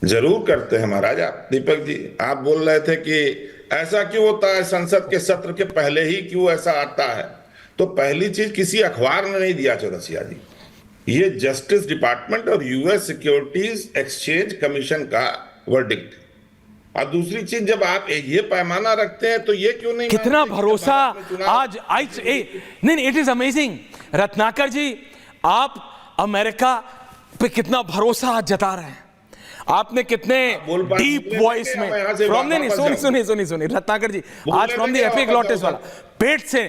जरूर करते हैं महाराज। आप दीपक जी, आप बोल रहे थे कि ऐसा क्यों होता है, संसद के सत्र के पहले ही क्यों ऐसा आता है। तो पहली चीज, किसी अखबार ने नहीं दिया चौरसिया जी, ये जस्टिस डिपार्टमेंट और यूएस सिक्योरिटीज एक्सचेंज कमीशन का वर्डिक्ट। और दूसरी चीज, जब आप ये पैमाना रखते हैं तो ये क्यों नहीं कितना मानते कि भरोसा जब भारत में चुनाव- आज नहीं, इट इज अमेजिंग रत्नाकर जी, आप अमेरिका पे कितना भरोसा आज जता रहे हैं। आपने कितने बोल पाए- डीप बोले वॉइस थे में कि हम यहाँ से फ्रॉम नहीं वापस सुनिए रत्नाकर जी, बोले आज थे फ्रॉम द कि एपिक वापस लॉटेस जाओ। वाला पेट से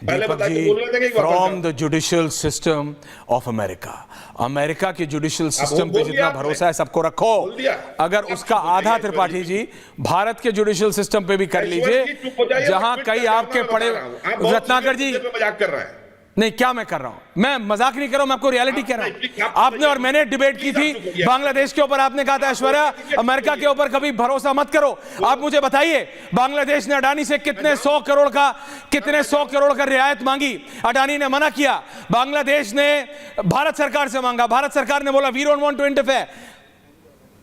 पहले दीपक बताइए, जी, बोल रहे थे कि वापस फ्रॉम जाओ। The judicial system of America के जुडिशियल सिस्टम पे बोल जितना दिया आपने। भरोसा है सबको रखो। बोल दिया। अगर अब उसका चुप हो आधा जाइए, त्रिपाठी जी भारत के जुडिशियल सिस्टम पे भी कर ऐश्वर्य जी, लीजिए, चुप हो जाइए, जहां मैं कई ट्वीट कर आपके रहा हूं, पड़े मैं बता रहा हूं। आप बहुत रत्नाकर जी, सीरियस मुद्दे पे मजाक कर रहे हैं। नहीं क्या मैं कर रहा हूं, मैं मजाक नहीं कर रहा हूं, मैं आपको रियलिटी कह रहा हूं। आप- आपने और मैंने डिबेट की थी बांग्लादेश के ऊपर, आपने कहा था ऐश्वर्या अमेरिका के ऊपर कभी भरोसा मत करो। आप मुझे बताइए, बांग्लादेश ने अडानी से कितने 100 करोड़ का रियायत मांगी, अडानी ने मना किया। बांग्लादेश ने भारत सरकार से मांगा, भारत सरकार ने बोला we don't want to interfere.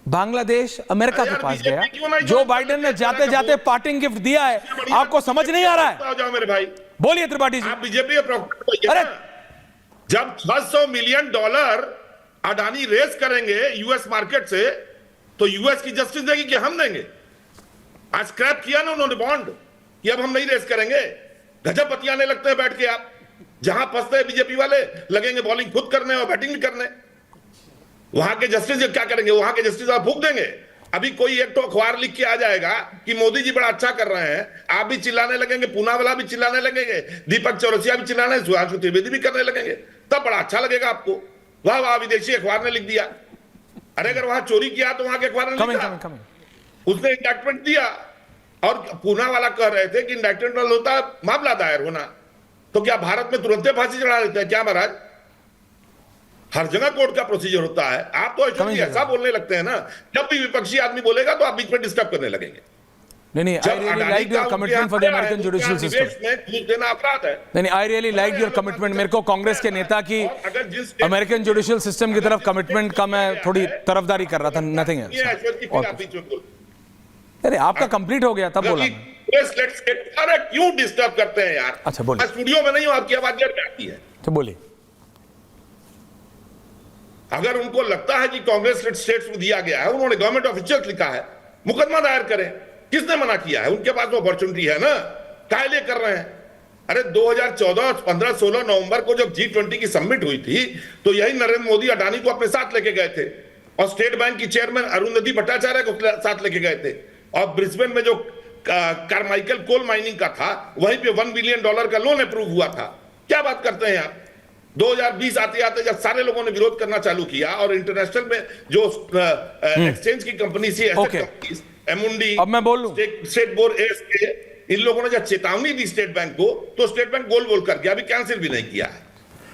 Bangladesh America के पास गया, जो बाइडेन ने जाते जाते पार्टिंग गिफ्ट दिया है। आपको समझ नहीं आ रहा है? जाओ मेरे भाई, बोलिए त्रिपाठी जी। आप बीजेपी के प्रवक्ता अरे! हैं। जब $600 मिलियन अडानी रेस करेंगे यूएस मार्केट से, तो यूएस की जस्टिस देगी कि हम देंगे? आज स्क्रैप किया ना उन्होंने बॉन्ड कि अब हम नहीं रेस करेंगे। गजब बतियाने लगते हैं बैठ के आप। जहां फंसते हैं बीजेपी वाले, लगेंगे बॉलिंग खुद करने और बैटिंग भी करने। वहां के जस्टिस क्या करेंगे? वहां के जस्टिस आप फूंक देंगे। अभी कोई एक तो अखबार लिख के आ जाएगा कि मोदी जी बड़ा अच्छा कर रहे हैं, आप भी चिल्लाने लगेंगे, पूनावाला भी चिल्लाने लगेंगे, दीपक चौरसिया भी चिल्लाने, सुभाष त्रिवेदी भी करने लगेंगे, तब बड़ा अच्छा लगेगा आपको। वाह वाह, विदेशी अखबार ने लिख दिया। अरे अगर वहां चोरी किया तो वहां के अखबार ने लिखा, उसने इंडक्टमेंट दिया। और पूनावाला कह रहे थे कि इंडक्टमेंट होता है मामला दायर होना, तो क्या भारत में तुरंत फांसी चढ़ा देते हैं क्या महाराज? हर जगह कोर्ट का प्रोसीजर होता है। आप तो ऐसा बोलने लगते हैं ना, जब भी विपक्षी आदमी बोलेगा तो आप बीच में डिस्टर्ब करने लगेंगे। नहीं, I really liked your commitment for the American judicial system. देना अपराध है। नहीं, I really liked your commitment. मेरे को कांग्रेस के नेता की अमेरिकन जुडिशियल सिस्टम की तरफ कमिटमेंट का मैं थोड़ी तरफदारी कर रहा था, नथिंग एल्स। अरे आपका कंप्लीट हो गया तब बोला मैं। अरे क्यों डिस्टर्ब करते हैं यार? अच्छा बोलिए। स्टूडियो में नहीं हूं, आपकी आवाज घर में आती है। तो बोलिए। अगर उनको लगता है कि कांग्रेस स्टेट्स में दिया गया है, उन्होंने गवर्नमेंट ऑफिशियल लिखा है, मुकदमा दायर करें। किसने मना किया है? उनके पास वो अपॉर्चुनिटी है ना, काहे लिए कर रहे हैं? अरे 2014, 15, 16 नवंबर को जब G20 की समिट हुई थी, तो यही नरेंद्र मोदी अडानी को अपने साथ लेके गए थे, और स्टेट बैंक की चेयरमैन अरुंधति भट्टाचार्य को साथ लेके गए थे, और ब्रिस्बेन में जो कार्माइकल कोल माइनिंग का था, वहीं पे $1 बिलियन का लोन अप्रूव हुआ था। क्या बात करते हैं आप? 2020 आते आते जब सारे लोगों ने विरोध करना चालू किया, और इंटरनेशनल में जो एक्सचेंज की कंपनी थी, एमुंडी, अब मैं बोलूं, स्टेट बोर्ड एएसके, इन लोगों ने जब चेतावनी दी स्टेट बैंक को, तो स्टेट बैंक गोल बोल कर गया, अभी कैंसिल भी नहीं किया है।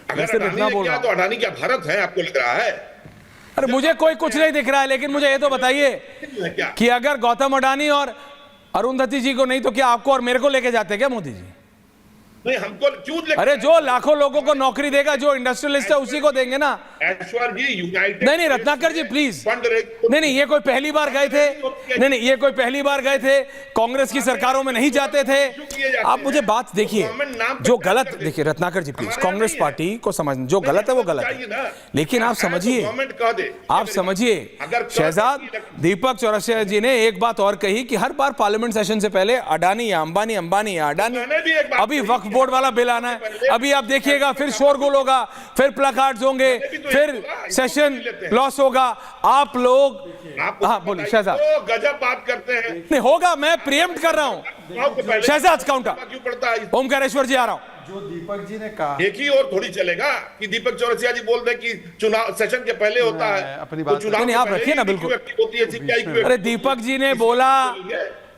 अगर अडानी ने किया तो अडानी क्या भारत है आपको लग रहा है? अरे मुझे कोई कुछ नहीं दिख रहा है, लेकिन मुझे ये तो बताइए कि अगर गौतम अडानी और अरुंधति जी को नहीं तो क्या आपको और मेरे को लेके जाते क्या मोदी जी? नहीं, हमको क्यों? अरे जो लाखों लोगों को नौकरी देगा, जो इंडस्ट्रियलिस्ट है उसी को देंगे ना। ऐश्वर्य जी, यूनाइटेड नहीं रत्नाकर जी प्लीज, नहीं ये कोई पहली बार गए थे, नहीं ये कोई पहली बार गए थे, कांग्रेस की सरकारों में नहीं जाते थे। आप मुझे बात देखिए, जो गलत, देखिए रत्नाकर जी प्लीज, कांग्रेस पार्टी को समझ, जो गलत है वो गलत है, लेकिन आप समझिए, आप समझिए, शहजाद दीपक चौरसिया जी ने एक बात और कही कि हर बार पार्लियामेंट सेशन से पहले अडानी या अंबानी, अंबानी या अडानी, अभी वक्फ बोर्ड वाला बिल आना है, अभी आप देखिएगा फिर शोरगुल होगा, फिर प्लकार्ड्स होंगे, फिर सेशन लॉस होगा। आप लोग, हाँ बोलिए शहजाद। गजब बात करते हैं। नहीं होगा, मैं प्रिएम्प्ट कर रहा हूं। शहजाद काउंटर, ओमकारेश्वर जी आ रहा हूं। जो दीपक जी ने कहा, एक ही और थोड़ी चलेगा कि दीपक चौरसिया जी बोल दे कि चुनाव सेशन के पहले होता है, अपनी बात चुनाव नहीं, आप रखिए ना बिल्कुल। अरे दीपक जी ने बोला,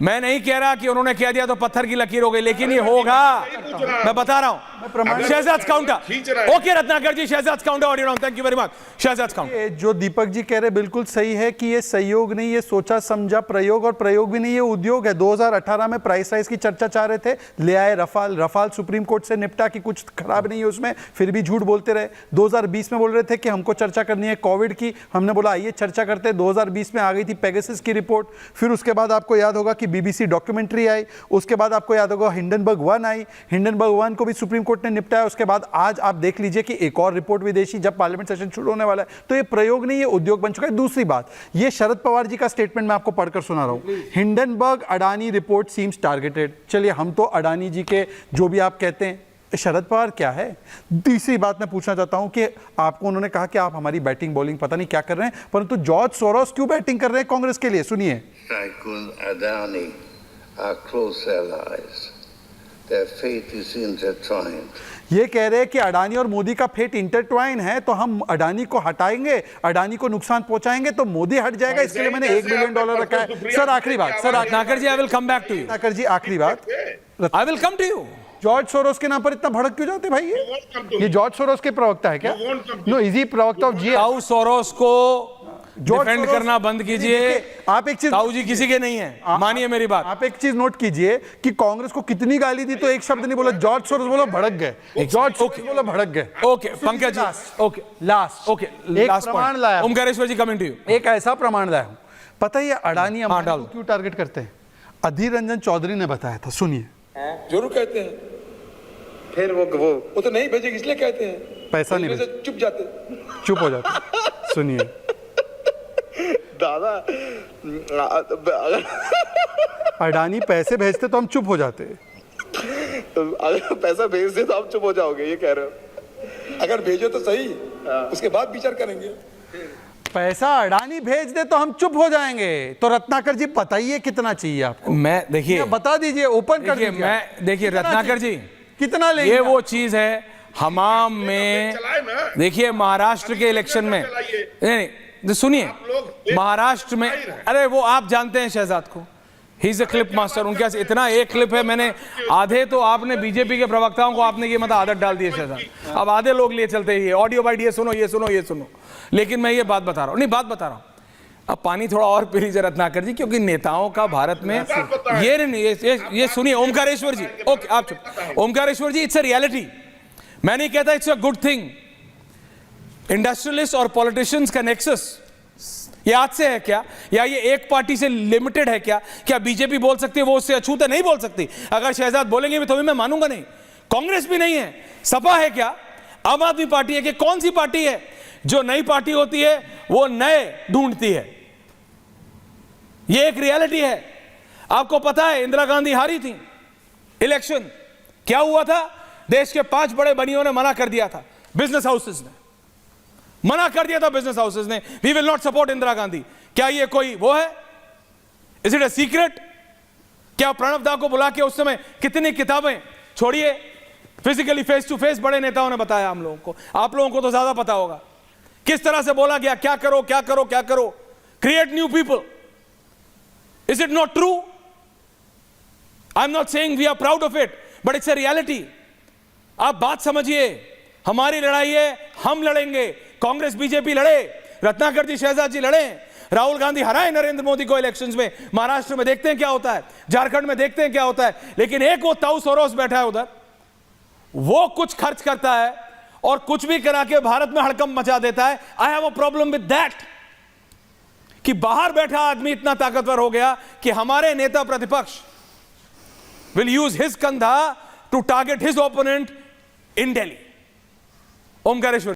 मैं नहीं कह रहा कि उन्होंने कह दिया तो पत्थर की लकीर हो गई, लेकिन ये होगा। हूं, मैं बता रहा हूं। Shahzad counter, okay Ratnakar ji, Shahzad counter audio round, thank you very much. Shahzad counter, जो दीपक जी कह रहे बिल्कुल सही है कि ये सहयोग नहीं, ये सोचा समझा प्रयोग, और प्रयोग भी नहीं, ये उद्योग है। 2018 में प्राइस राइज की चर्चा चाह रहे थे, ले आए रफाल सुप्रीम कोर्ट से निपटा कि कुछ खराब नहीं है उसमें, फिर भी झूठ बोलते रहे। 2020 में बोल रहे थे कि हमको चर्चा करनी है कोविड की, हमने बोला आइए चर्चा करते हैं। 2020 में आ गई थी पेगासस की रिपोर्ट, फिर उसके बाद आपको याद होगा कि बीबीसी डॉक्यूमेंट्री आई, उसके बाद आपको याद होगा हिंडनबर्ग 1 आई, हिंडनबर्ग 1 को भी सुप्रीम कोर्ट ने निपटाया। उसके बाद आज आप देख लीजिए कि एक और रिपोर्ट विदेशी, जब पार्लियामेंट सेशन शुरू होने वाला है। तो ये प्रयोग नहीं, ये उद्योग बन चुका है। दूसरी बात, ये शरद पवार जी का स्टेटमेंट मैं आपको पढ़कर सुना रहा हूं, Hindenburg Adani report seems targeted. चलिए, हम तो अडानी जी के जो भी आप कहते हैं, शरद पवार क्या है। तीसरी बात मैं पूछना चाहता हूं कि आपको उन्होंने कहा कि आप हमारी बैटिंग बॉलिंग पता नहीं क्या कर रहे हैं, परंतु जॉर्ज सोरोस क्यों बैटिंग कर रहे हैं कांग्रेस के लिए? सुनिए। Adani are close allies. Their fate is intertwined. ये कह रहे हैं कि अडानी और मोदी का फेट इंटरट्वाइन है, तो हम अडानी को हटाएंगे, अडानी को नुकसान पहुंचाएंगे तो मोदी हट जाएगा। इसके लिए मैंने $1 बिलियन रखा है। सर आखिरी बात, sir Ratnakar ji, I will come back to you. Ratnakar ji आखिरी बात, I will come to you. George Soros के नाम पर इतना भड़क क्यों जाते भाई? ये जॉर्ज सोरोस के प्रवक्ता है क्या? नो, इजी प्रवक्ता ऑफ जी। ताऊ सोरोस को डिफेंड करना बंद कीजिए। आप एक चीज, ताऊ जी किसी के नहीं है, मानिए मेरी बात। आप एक चीज नोट कीजिए कि कांग्रेस को कितनी गाली दी तो एक शब्द नहीं बोला। जॉर्ज सोरोस बोला भड़क गए, जॉर्ज सोरोस बोला भड़क गए। Okay Pankaj ji, okay last, okay एक प्रमाण लाया, ओमकारेश्वर जी कमिंग टू यू। एक ऐसा प्रमाण लाया हूं, पता है ये अडानी अंबानी को क्यों टारगेट करते हैं? अधीर रंजन चौधरी ने बताया था, सुनिए। जरूर कहते हैं, फिर वो तो नहीं भेजेगी इसलिए कहते हैं, पैसा नहीं भेजे, चुप हो जाते। सुनिए दादा, अडानी पैसे भेजते तो हम चुप हो जाते। अगर पैसा भेज दे तो आप चुप हो जाओगे, ये कह रहे हो? अगर भेजो तो सही, उसके बाद विचार करेंगे। पैसा अडानी भेज दे तो हम चुप हो जाएंगे। तो रत्नाकर जी बताइए कितना चाहिए आपको? मैं देखिए, बता दीजिए, ओपन कर दीजिए। मैं देखिए रत्नाकर जी, कितना लेंगे? ये वो चीज है हमाम में। देखिए महाराष्ट्र के इलेक्शन में, नहीं सुनिए, महाराष्ट्र में, अरे वो आप जानते हैं शहजाद को, he is a clip master. उनके पास इतना एक क्लिप है, मैंने आधे तो आपने बीजेपी के प्रवक्ताओं को आपने ये मतलब आदत डाल दी है शहजाद, अब आधे लोग लिए चलते हैं ये ऑडियो बाइट, ये सुनो ये सुनो ये सुनो। लेकिन मैं ये बात बता रहा हूँ, नहीं बात बता रहा हूँ, अब पानी थोड़ा और पी लीजिए रत्नाकर जी, क्योंकि नेताओं का भारत में ये नहीं, ये सुनिए ओमकारेश्वर जी, ओके आप चुप। ओमकारेश्वर जी, इट्स अ रियलिटी, मैं नहीं कहता it's a good thing. Industrialist और पॉलिटिशियंस का नेक्सस ये आज से है क्या, या ये एक पार्टी से लिमिटेड है क्या? क्या बीजेपी बोल सकती है वो उससे अछूत है? नहीं बोल सकती। अगर शहजाद बोलेंगे भी तो भी मैं मानूंगा नहीं। कांग्रेस भी नहीं है, सपा है क्या, आम आदमी पार्टी है कि कौन सी पार्टी है जो नई पार्टी होती है वो नए ढूंढती है? ये एक रियलिटी है। आपको पता है इंदिरा गांधी हारी थी इलेक्शन, क्या हुआ था? देश के 5 बड़े बनियों ने मना कर दिया था, बिजनेस हाउसेस ने मना कर दिया था, बिजनेस हाउसेस ने, we will not support Indira Gandhi. क्या ये कोई वो है? Is it a secret? क्या प्रणब दा को बुला के उस समय कितनी किताबें, छोड़िए फिजिकली फेस टू फेस बड़े नेताओं ने बताया हम लोगों को, आप लोगों को तो ज्यादा पता होगा किस तरह से बोला गया, क्या करो क्या करो क्या करो, create new people. Is it not true? I am not saying we are proud of it, but it's a reality. आप बात समझिए, हमारी लड़ाई है, हम लड़ेंगे, कांग्रेस बीजेपी लड़े, रत्नाकर जी शहजाद जी लड़े, राहुल गांधी हराए नरेंद्र मोदी को इलेक्शंस में, महाराष्ट्र में देखते हैं क्या होता है, झारखंड में देखते हैं क्या होता है। लेकिन एक वो ताऊ सोरोस बैठा है उधर, वो कुछ खर्च करता है और कुछ भी करा के भारत में हड़कंप मचा देता है। I have a problem with that, कि बाहर बैठा आदमी इतना ताकतवर हो गया कि हमारे नेता प्रतिपक्ष विल यूज हिज कंधा to target his opponent in Delhi. Omkareshwar.